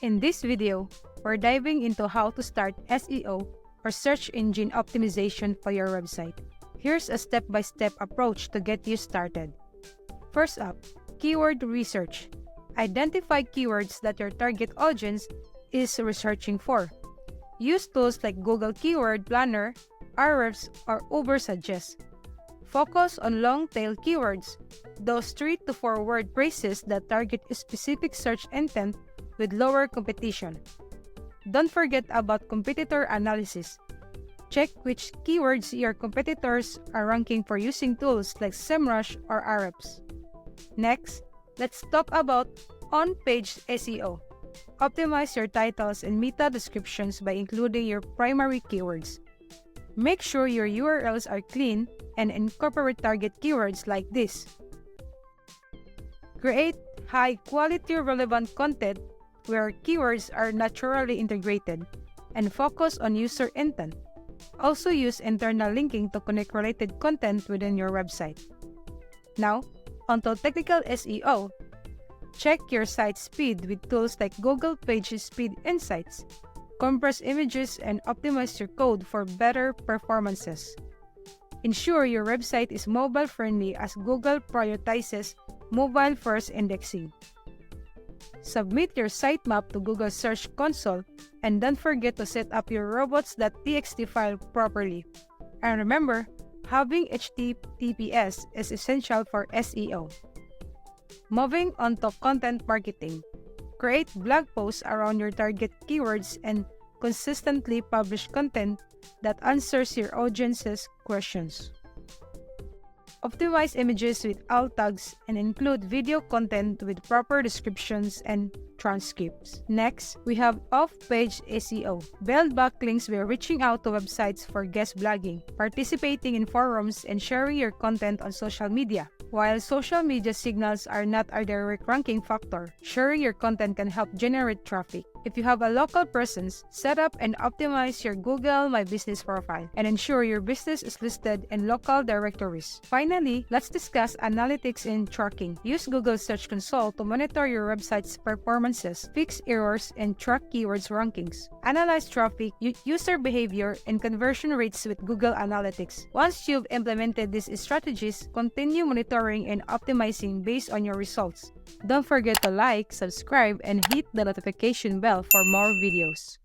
In this video, we're diving into how to start SEO or search engine optimization for your website. Here's a step-by-step approach to get you started. First up, keyword research. Identify keywords that your target audience is researching for. Use tools like Google Keyword Planner, Ahrefs, or Ubersuggest. Focus on long-tail keywords, those 3 to 4 word phrases that target a specific search intent with lower competition. Don't forget about competitor analysis. Check which keywords your competitors are ranking for using tools like SEMrush or Ahrefs. Next, let's talk about on-page SEO. Optimize your titles and meta descriptions by including your primary keywords. Make sure your URLs are clean and incorporate target keywords like this. Create high-quality relevant content where keywords are naturally integrated, and focus on user intent. Also use internal linking to connect related content within your website. Now, onto technical SEO. Check your site speed with tools like Google Page Speed Insights. Compress images and optimize your code for better performances. Ensure your website is mobile-friendly as Google prioritizes mobile-first indexing. Submit your sitemap to Google Search Console, and don't forget to set up your robots.txt file properly. And remember, having HTTPS is essential for SEO. Moving on to content marketing. Create blog posts around your target keywords and consistently publish content that answers your audience's questions. Optimize images with alt tags and include video content with proper descriptions and transcripts. Next, we have off-page SEO. Build backlinks by reaching out to websites for guest blogging, participating in forums, and sharing your content on social media. While social media signals are not a direct ranking factor, sharing your content can help generate traffic. If you have a local presence, set up and optimize your Google My Business profile and ensure your business is listed in local directories. Finally, let's discuss analytics and tracking. Use Google Search Console to monitor your website's performances, fix errors, and track keywords rankings. Analyze traffic, user behavior, and conversion rates with Google Analytics. Once you've implemented these strategies, continue monitoring and optimizing based on your results. Don't forget to like, subscribe, and hit the notification bell for more videos.